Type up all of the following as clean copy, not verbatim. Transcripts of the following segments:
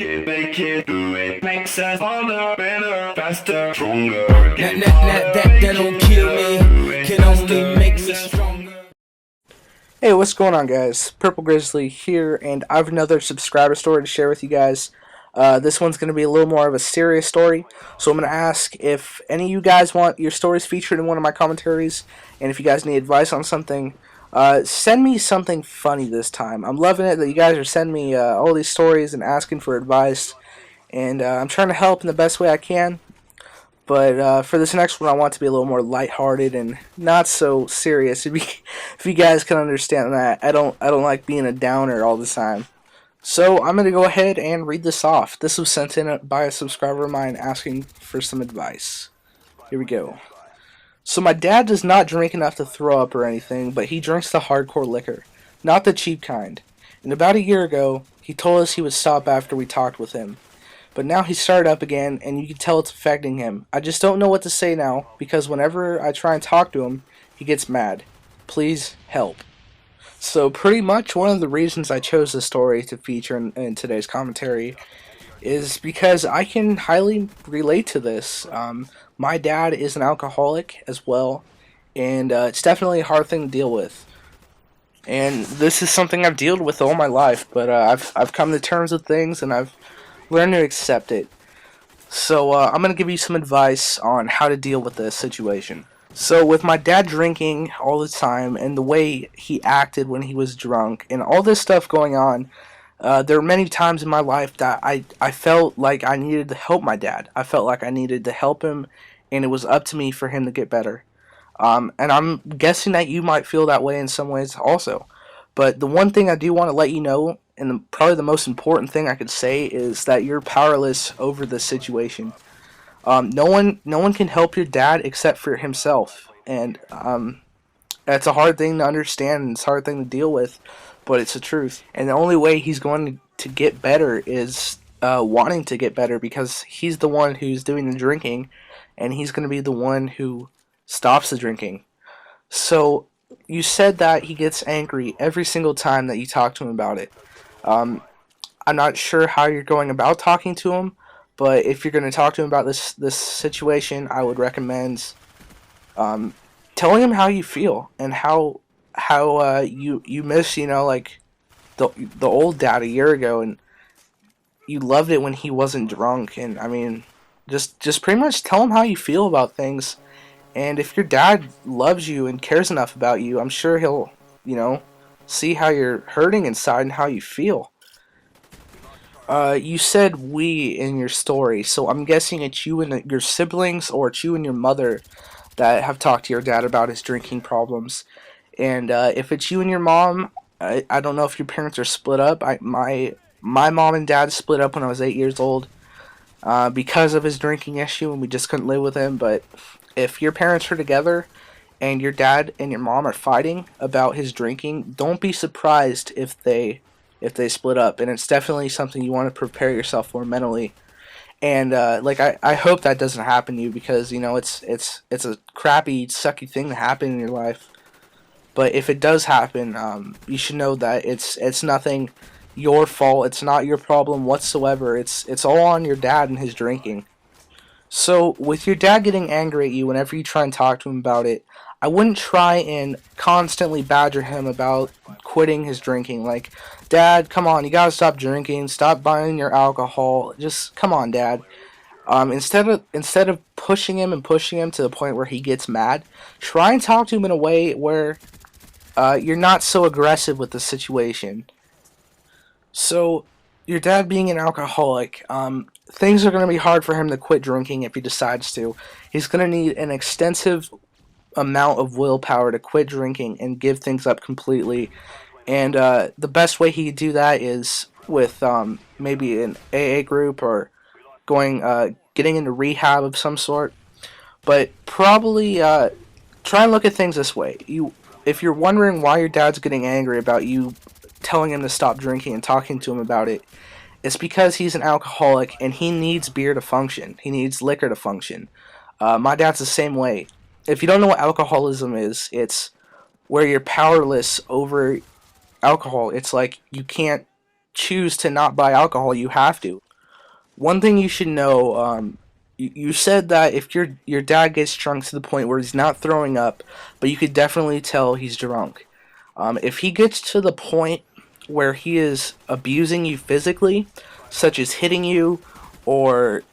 it, make it, do it. Makes us harder, better, faster, stronger. That don't kill me, can only make me stronger. Hey, what's going on, guys? Purple Grizzly here, and I have another subscriber story to share with you guys. This one's going to be a little more of a serious story, so I'm going to ask if any of you guys want your stories featured in one of my commentaries, and if you guys need advice on something, send me something funny this time. I'm loving it that you guys are sending me all these stories and asking for advice, and I'm trying to help in the best way I can. But for this next one, I want it to be a little more lighthearted and not so serious. If you guys can understand that, I don't like being a downer all the time. So I'm gonna go ahead and read this off. This was sent in by a subscriber of mine asking for some advice. Here we go. So my dad does not drink enough to throw up or anything, but he drinks the hardcore liquor, not the cheap kind. And about a year ago, he told us he would stop after we talked with him. But now he's started up again, and you can tell it's affecting him. I just don't know what to say now, because whenever I try and talk to him, he gets mad. Please help. So pretty much one of the reasons I chose this story to feature in today's commentary is because I can highly relate to this. My dad is an alcoholic as well, and it's definitely a hard thing to deal with. And this is something I've dealt with all my life, but I've come to terms with things, and I've learn to accept it. So I'm going to give you some advice on how to deal with this situation. So with my dad drinking all the time and the way he acted when he was drunk and all this stuff going on, there were many times in my life that I felt like I needed to help my dad. I felt like I needed to help him, and it was up to me for him to get better. And I'm guessing that you might feel that way in some ways also. But the one thing I do want to let you know, and probably the most important thing I could say, is that you're powerless over this situation. No one can help your dad except for himself, and that's a hard thing to understand, and it's a hard thing to deal with, but it's the truth. And the only way he's going to get better is wanting to get better, because he's the one who's doing the drinking, and he's going to be the one who stops the drinking. So you said that he gets angry every single time that you talk to him about it. I'm not sure how you're going about talking to him, but if you're going to talk to him about this situation, I would recommend telling him how you feel and how you miss, like the old dad a year ago, and you loved it when he wasn't drunk. And I mean, just pretty much tell him how you feel about things. And if your dad loves you and cares enough about you, I'm sure he'll, see how you're hurting inside and how you feel. You said we in your story, so I'm guessing it's you and your siblings, or it's you and your mother that have talked to your dad about his drinking problems. And if it's you and your mom, I don't know if your parents are split up. My mom and dad split up when I was 8 years old because of his drinking issue, and we just couldn't live with him. But if your parents are together and your dad and your mom are fighting about his drinking, don't be surprised if they split up. And it's definitely something you want to prepare yourself for mentally. And I hope that doesn't happen to you, because it's a crappy, sucky thing to happen in your life. But if it does happen, you should know that it's nothing your fault. It's not your problem whatsoever. It's all on your dad and his drinking. So, with your dad getting angry at you whenever you try and talk to him about it, I wouldn't try and constantly badger him about quitting his drinking. Like, Dad, come on, you gotta stop drinking, stop buying your alcohol, just, come on, Dad. Instead of pushing him to the point where he gets mad, try and talk to him in a way where you're not so aggressive with the situation. So, your dad being an alcoholic, things are going to be hard for him to quit drinking if he decides to. He's going to need an extensive amount of willpower to quit drinking and give things up completely. And the best way he could do that is with maybe an AA group, or getting into rehab of some sort. But probably try and look at things this way. If you're wondering why your dad's getting angry about you telling him to stop drinking and talking to him about it, it's because he's an alcoholic and he needs beer to function. He needs liquor to function. My dad's the same way. If you don't know what alcoholism is, it's where you're powerless over alcohol. It's like you can't choose to not buy alcohol, you have to. one thing you should know. You said that if your dad gets drunk to the point where he's not throwing up, but you could definitely tell he's drunk. If he gets to the point where he is abusing you physically, such as hitting you or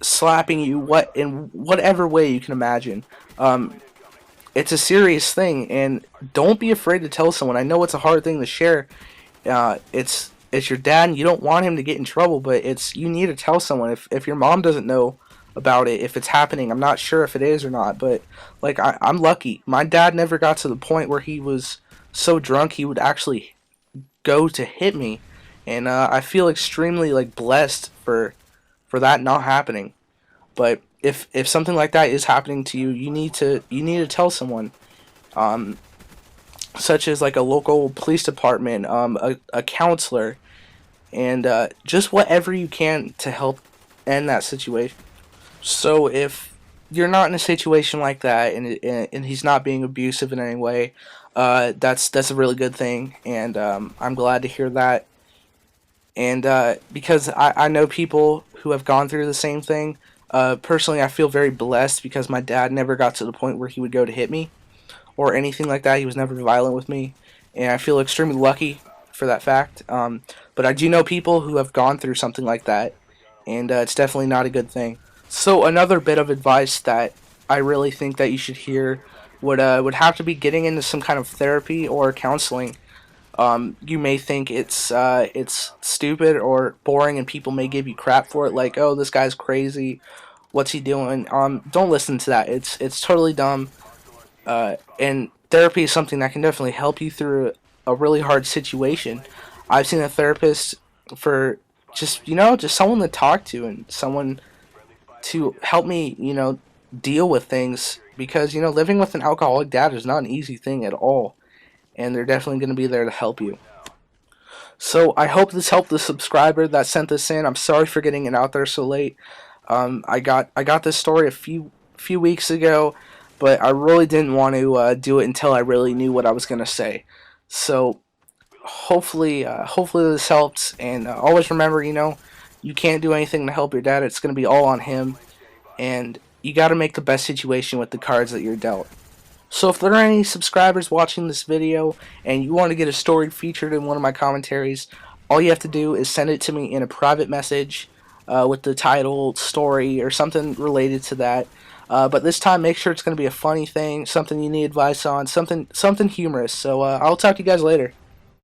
slapping you, what in whatever way you can imagine, it's a serious thing, and don't be afraid to tell someone. I know it's a hard thing to share. It's your dad, and you don't want him to get in trouble, but it's you need to tell someone. If your mom doesn't know about it, if it's happening, I'm not sure if it is or not, but like I'm lucky. My dad never got to the point where he was so drunk he would actually go to hit me, and I feel extremely like blessed for that not happening. But if something like that is happening to you, you need to tell someone, um, such as like a local police department, a counselor, and just whatever you can to help end that situation. So if you're not in a situation like that, and he's not being abusive in any way, that's a really good thing, and I'm glad to hear that. And because I know people who have gone through the same thing. Personally, I feel very blessed because my dad never got to the point where he would go to hit me or anything like that. He was never violent with me, and I feel extremely lucky for that fact. But I do know people who have gone through something like that, and it's definitely not a good thing. So another bit of advice that I really think that you should hear would have to be getting into some kind of therapy or counseling. You may think it's stupid or boring, and people may give you crap for it, like, "Oh, this guy's crazy. What's he doing?" Don't listen to that. It's totally dumb. And therapy is something that can definitely help you through a really hard situation. I've seen a therapist for just someone to talk to and someone to help me deal with things, because living with an alcoholic dad is not an easy thing at all, and they're definitely going to be there to help you. So I hope this helped the subscriber that sent this in. I'm sorry for getting it out there so late. I got this story a few weeks ago, but I really didn't want to do it until I really knew what I was gonna say. So hopefully this helps. And always remember, you can't do anything to help your dad. It's gonna be all on him, and you got to make the best situation with the cards that you're dealt. So if there are any subscribers watching this video and you want to get a story featured in one of my commentaries, all you have to do is send it to me in a private message with the title, story, or something related to that. But this time, make sure it's going to be a funny thing, something you need advice on, something humorous. So I'll talk to you guys later.